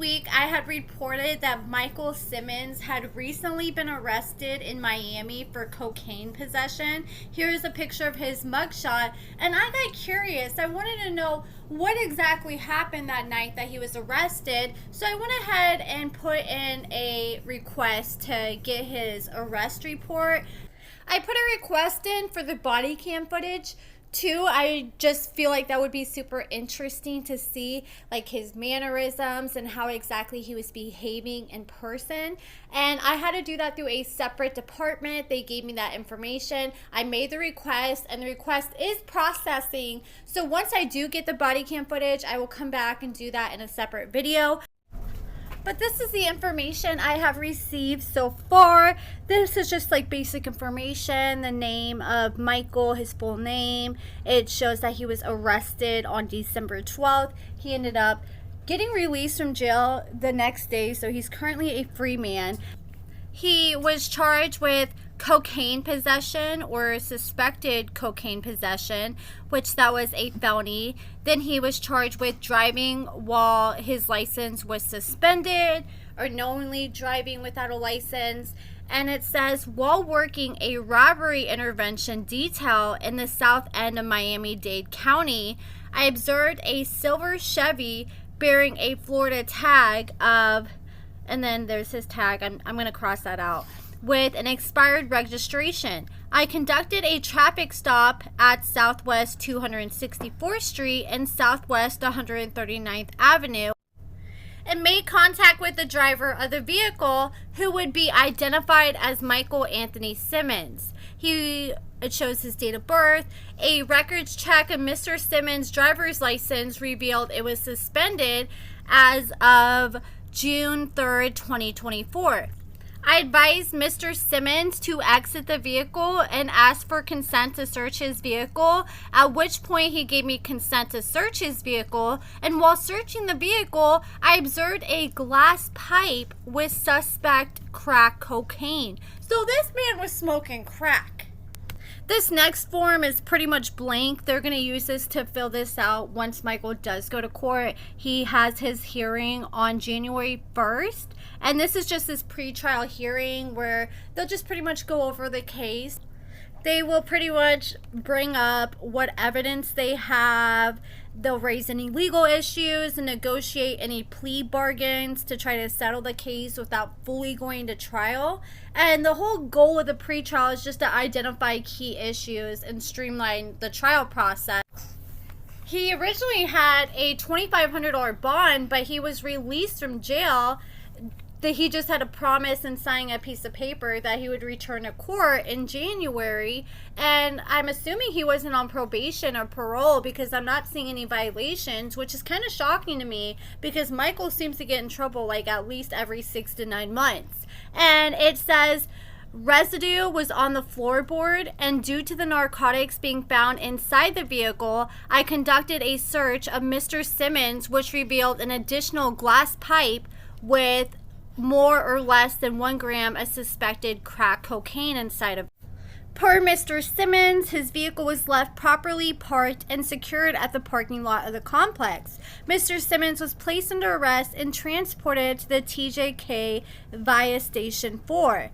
week, I had reported that Michael Simmons had recently been arrested in Miami for cocaine possession. Here's a picture of his mugshot, and I got curious. I wanted to know what exactly happened that night that he was arrested, so I went ahead and put in a request to get his arrest report. I put a request in for the body cam footage. Two, I just feel like that would be super interesting to see, like, his mannerisms and how exactly he was behaving in person. And I had to do that through a separate department. They gave me that information. I made the request, and the request is processing. So once I do get the body cam footage, I will come back and do that in a separate video. But this is the information I have received so far. This is just like basic information, the name of Michael, his full name. It shows that he was arrested on December 12th. He ended up getting released from jail the next day, so he's currently a free man. He was charged with cocaine possession or suspected cocaine possession, which that was a felony. Then he was charged with driving while his license was suspended, or knowingly driving without a license. And it says, while working a robbery intervention detail in the south end of Miami-Dade County, I observed a silver Chevy bearing a Florida tag of, and then there's his tag, I'm going to cross that out, with an expired registration. I conducted a traffic stop at Southwest 264th Street and Southwest 139th Avenue and made contact with the driver of the vehicle, who would be identified as Michael Anthony Simmons. It shows his date of birth. A records check of Mr. Simmons' driver's license revealed it was suspended as of June 3rd, 2024. I advised Mr. Simmons to exit the vehicle and ask for consent to search his vehicle, at which point he gave me consent to search his vehicle. And while searching the vehicle, I observed a glass pipe with suspect crack cocaine. So this man was smoking crack. This next form is pretty much blank. They're going to use this to fill this out once Michael does go to court. He has his hearing on January 1st. And this is just his pretrial hearing where they'll just pretty much go over the case. They will pretty much bring up what evidence they have. They'll raise any legal issues and negotiate any plea bargains to try to settle the case without fully going to trial. And the whole goal of the pretrial is just to identify key issues and streamline the trial process. He originally had a $2,500 bond, but he was released from jail. He just had a promise and signing a piece of paper that he would return to court in January. And I'm assuming he wasn't on probation or parole, because I'm not seeing any violations, which is kind of shocking to me because Michael seems to get in trouble like at least every 6 to 9 months. And it says residue was on the floorboard, and due to the narcotics being found inside the vehicle, I conducted a search of Mr. Simmons, which revealed an additional glass pipe with more or less than 1 gram of suspected crack cocaine inside of it. Per Mr. Simmons, his vehicle was left properly parked and secured at the parking lot of the complex. Mr. Simmons was placed under arrest and transported to the TJK via Station 4.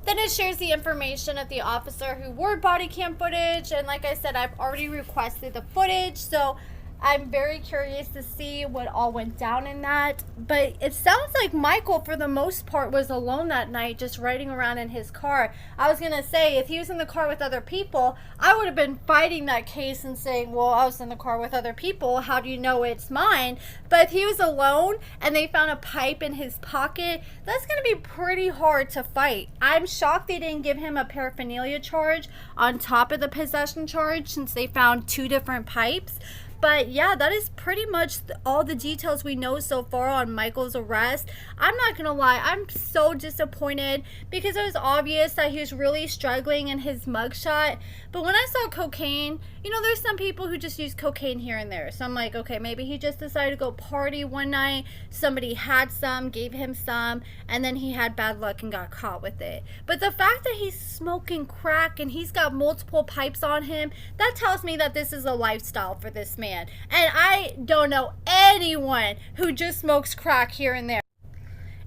Then it shares the information of the officer who wore body cam footage, and like I said, I've already requested the footage, so I'm very curious to see what all went down in that. But it sounds like Michael, for the most part, was alone that night, just riding around in his car. I was going to say, if he was in the car with other people, I would have been fighting that case and saying, well, I was in the car with other people. How do you know it's mine? But if he was alone and they found a pipe in his pocket, that's going to be pretty hard to fight. I'm shocked they didn't give him a paraphernalia charge on top of the possession charge, since they found 2 different pipes. But yeah, that is pretty much all the details we know so far on Michael's arrest. I'm not gonna lie, I'm so disappointed because it was obvious that he was really struggling in his mugshot. But when I saw cocaine, you know, there's some people who just use cocaine here and there. So I'm like, okay, maybe he just decided to go party one night. Somebody had some, gave him some, and then he had bad luck and got caught with it. But the fact that he's smoking crack and he's got multiple pipes on him, that tells me that this is a lifestyle for this man. man. And I don't know anyone who just smokes crack here and there.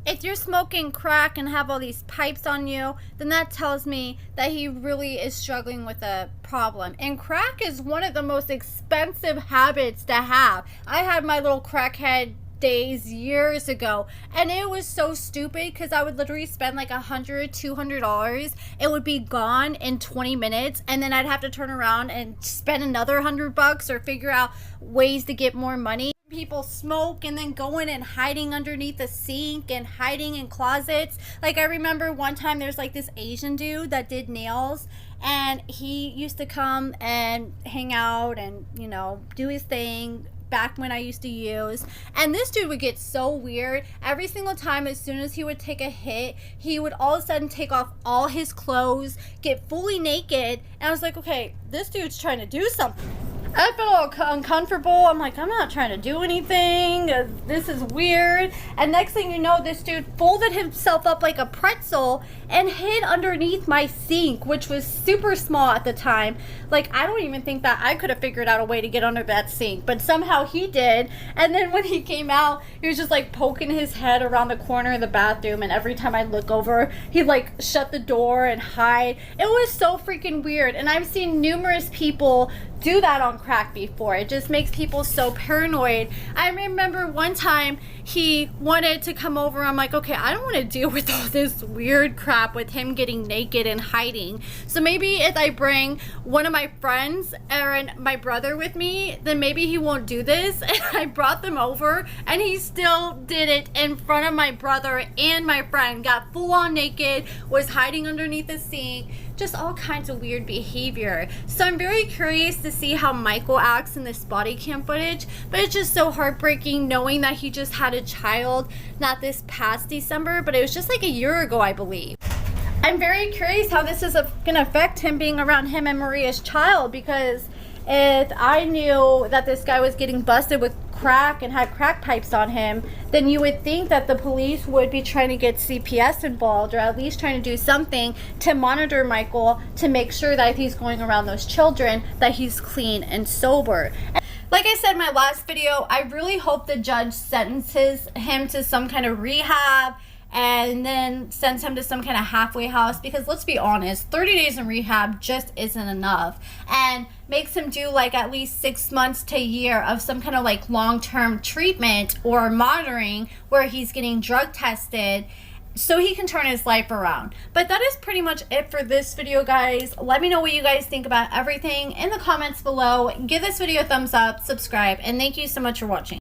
If you're smoking crack and have all these pipes on you, then that tells me that he really is struggling with a problem. And crack is one of the most expensive habits to have. I had my little crackhead days years ago, and it was so stupid because I would literally spend like $100-$200. It would be gone in 20 minutes, and then I'd have to turn around and spend another $100 or figure out ways to get more money. People smoke and then going and hiding underneath the sink and hiding in closets. Like, I remember one time there's like this Asian dude that did nails, and he used to come and hang out and, you know, do his thing back when I used to use. And this dude would get so weird. Every single time, as soon as he would take a hit, he would all of a sudden take off all his clothes, get fully naked. And I was like, okay, this dude's trying to do something. I felt all uncomfortable. I'm like, I'm not trying to do anything. This is weird. And next thing you know, this dude folded himself up like a pretzel and hid underneath my sink, which was super small at the time. Like, I don't even think that I could have figured out a way to get under that sink, but somehow he did. And then when he came out, he was just like poking his head around the corner of the bathroom, and every time I look over, he'd like shut the door and hide. It was so freaking weird. And I've seen numerous people do that on crack before. It just makes people so paranoid. I remember one time he wanted to come over. I'm like, okay, I don't want to deal with all this weird crap with him getting naked and hiding. So maybe if I bring one of my friends or my brother with me, then maybe he won't do this. And I brought them over, and he still did it in front of my brother and my friend. Got full on naked, was hiding underneath the sink, just all kinds of weird behavior. So I'm very curious to see how Michael acts in this body cam footage, but it's just so heartbreaking knowing that he just had a child, not this past December, but it was just like a year ago, I believe. I'm very curious how this is going to affect him being around him and Maria's child, because if I knew that this guy was getting busted with crack and had crack pipes on him, then you would think that the police would be trying to get CPS involved, or at least trying to do something to monitor Michael to make sure that if he's going around those children, that he's clean and sober. Like I said in my last video, I really hope the judge sentences him to some kind of rehab and then sends him to some kind of halfway house, because let's be honest, 30 days in rehab just isn't enough, and makes him do like at least 6 months to a year of some kind of like long-term treatment or monitoring where he's getting drug tested so he can turn his life around. But that is pretty much it for this video, guys. Let me know what you guys think about everything in the comments below. Give this video a thumbs up, subscribe, and thank you so much for watching.